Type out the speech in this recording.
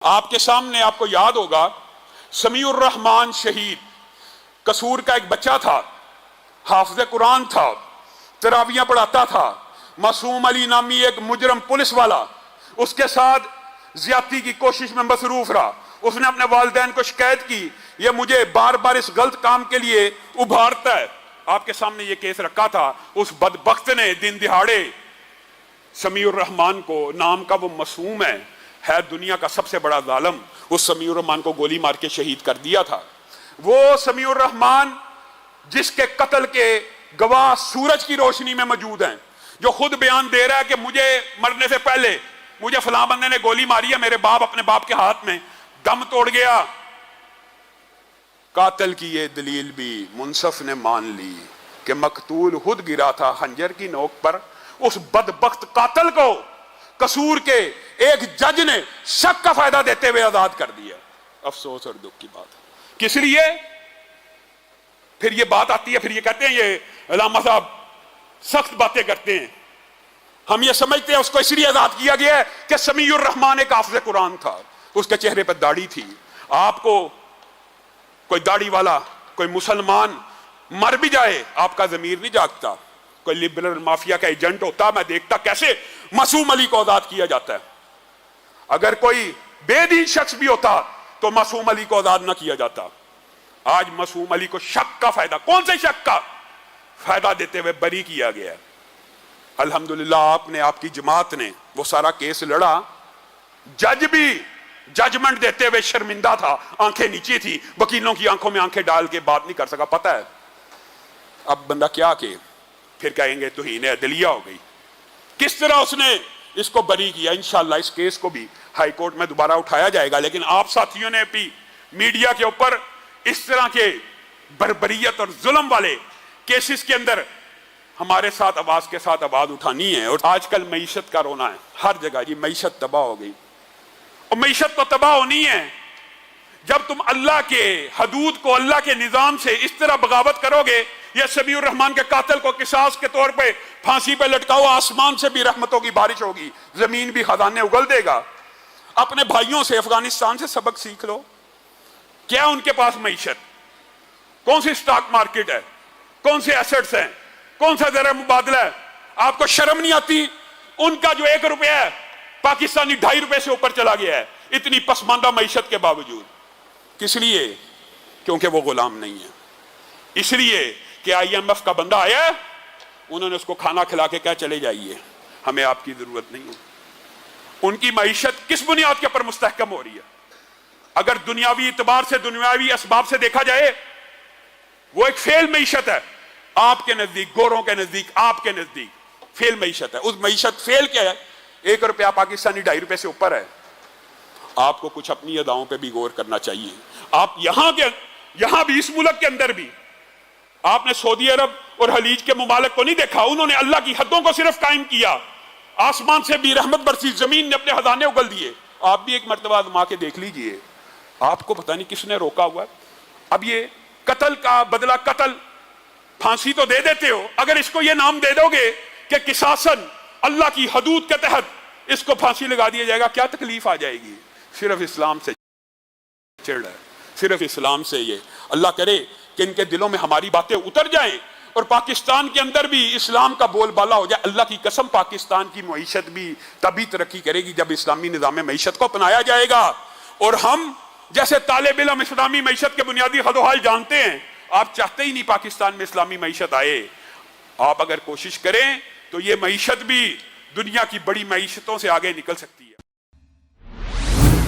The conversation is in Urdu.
آپ کے سامنے آپ کو یاد ہوگا سمیع الرحمان شہید قصور کا ایک بچہ تھا، حافظ قرآن تھا، تراویحیں پڑھاتا تھا۔ معصوم علی نامی ایک مجرم پولیس والا اس کے ساتھ زیادتی کی کوشش میں مصروف رہا۔ اس نے اپنے والدین کو شکایت کی، یہ مجھے بار بار اس غلط کام کے لیے ابھارتا ہے۔ آپ کے سامنے یہ کیس رکھا تھا، اس بدبخت نے دن دہاڑے سمیع الرحمان کو، نام کا وہ معصوم ہے دنیا کا سب سے بڑا ظالم، اس سمیع الرحمان کو گولی مار کے شہید کر دیا تھا۔ وہ سمیع الرحمان جس کے قتل کے گواہ سورج کی روشنی میں موجود ہیں، جو خود بیان دے رہا ہے کہ مجھے مرنے سے پہلے مجھے فلاں بندے نے گولی ماری ہے، میرے باپ اپنے باپ کے ہاتھ میں دم توڑ گیا۔ قاتل کی یہ دلیل بھی منصف نے مان لی کہ مقتول خود گرا تھا خنجر کی نوک پر۔ اس بدبخت قاتل کو قصور کے ایک جج نے شک کا فائدہ دیتے ہوئے آزاد کر دیا۔ افسوس اور دکھ کی بات۔ کس لیے؟ پھر یہ بات آتی ہے، پھر یہ کہتے ہیں یہ علامہ صاحب سخت باتیں کرتے ہیں۔ ہم یہ سمجھتے ہیں اس کو اس لیے آزاد کیا گیا ہے کہ سمیع الرحمان ایک حافظ قرآن تھا، اس کے چہرے پر داڑھی تھی۔ آپ کو کوئی داڑھی والا، کوئی مسلمان مر بھی جائے آپ کا ضمیر نہیں جاگتا۔ کوئی لبرل مافیا کا ایجنٹ ہوتا، میں دیکھتا کیسے معصوم علی کو آزاد کیا جاتا ہے۔ اگر کوئی بے دین شخص بھی ہوتا تو معصوم علی کو آزاد نہ کیا جاتا۔ آج معصوم علی کو شک کا فائدہ، کون سے شک کا فائدہ دیتے ہوئے بری کیا گیا ہے۔ الحمدللہ آپ نے، آپ کی جماعت نے وہ سارا کیس لڑا۔ جج بھی ججمنٹ دیتے ہوئے شرمندہ تھا، آنکھیں نیچے تھی، وکیلوں کی آنکھوں میں آنکھیں ڈال کے بات نہیں کر سکا۔ پتہ ہے اب بندہ کیا کہ پھر کہیں گے توہین عدلیہ ہو گئی۔ کس طرح اس نے اس کو بری کیا۔ انشاءاللہ اس کیس کو بھی ہائی کورٹ میں دوبارہ اٹھایا جائے گا، لیکن آپ ساتھیوں نے بھی میڈیا کے اوپر اس طرح کے بربریت اور ظلم والے کیسز کے اندر ہمارے ساتھ آواز کے ساتھ آواز اٹھانی ہے۔ اور آج کل معیشت کا رونا ہے ہر جگہ، جی معیشت تباہ ہو گئی۔ اور معیشت تو تباہ ہونی ہے جب تم اللہ کے حدود کو، اللہ کے نظام سے اس طرح بغاوت کرو گے۔ یہ سمیع الرحمان کے قاتل کو قصاص کے طور پہ پھانسی پہ لٹکاؤ، آسمان سے بھی رحمتوں کی بارش ہوگی، زمین بھی خزانے اگل دے گا۔ اپنے بھائیوں سے افغانستان سے سبق سیکھ لو۔ کیا ان کے پاس معیشت، کون سی سٹاک مارکیٹ ہے، کون سے ایسٹس ہیں، کون سا زر مبادلہ ہے؟ آپ کو شرم نہیں آتی؟ ان کا جو 1 روپیہ ہے پاکستانی 2.5 روپے سے اوپر چلا گیا ہے، اتنی پسماندہ معیشت کے باوجود۔ کس لیے؟ کیونکہ وہ غلام نہیں ہے۔ اس لیے کہ IMF کا بندہ آیا ہے، انہوں نے اس کو کھانا کھلا کے کہا چلے جائیے، ہمیں آپ کی ضرورت نہیں ہے۔ ان کی معیشت کس بنیاد کے پر مستحکم ہو رہی ہے؟ اگر دنیاوی اعتبار سے، دنیاوی اسباب سے دیکھا جائے، وہ ایک فیل معیشت ہے۔ آپ کے نزدیک، گوروں کے نزدیک، آپ کے نزدیک فیل معیشت ہے۔ اس معیشت فیل کیا ہے؟ 1 روپیہ پاکستانی 2.5 روپے سے اوپر ہے۔ آپ کو کچھ اپنی اداؤں پہ بھی غور کرنا چاہیے۔ آپ یہاں بھی، اس ملک کے اندر بھی، آپ نے سعودی عرب اور خلیج کے ممالک کو نہیں دیکھا، انہوں نے اللہ کی حدوں کو صرف قائم کیا، آسمان سے بھی رحمت برسی، زمین نے اپنے خزانے اگل دیے۔ آپ بھی ایک مرتبہ آزما کے دیکھ لیجئے، آپ کو پتہ نہیں کس نے روکا ہوا ہے۔ اب یہ قتل کا بدلہ قتل، پھانسی تو دے دیتے ہو، اگر اس کو یہ نام دے دو گے کہ قصاصاً اللہ کی حدود کے تحت اس کو پھانسی لگا دیا جائے گا، کیا تکلیف آ جائے گی؟ صرف اسلام سے چڑھ رہا ہے، صرف اسلام سے۔ یہ اللہ کرے کہ ان کے دلوں میں ہماری باتیں اتر جائیں اور پاکستان کے اندر بھی اسلام کا بول بالا ہو جائے۔ اللہ کی قسم پاکستان کی معیشت بھی تبھی ترقی کرے گی جب اسلامی نظام معیشت کو اپنایا جائے گا۔ اور ہم جیسے طالب علم اسلامی معیشت کے بنیادی حد و حال جانتے ہیں، آپ چاہتے ہی نہیں پاکستان میں اسلامی معیشت آئے۔ آپ اگر کوشش کریں تو یہ معیشت بھی دنیا کی بڑی معیشتوں سے آگے نکل سکتی ہے۔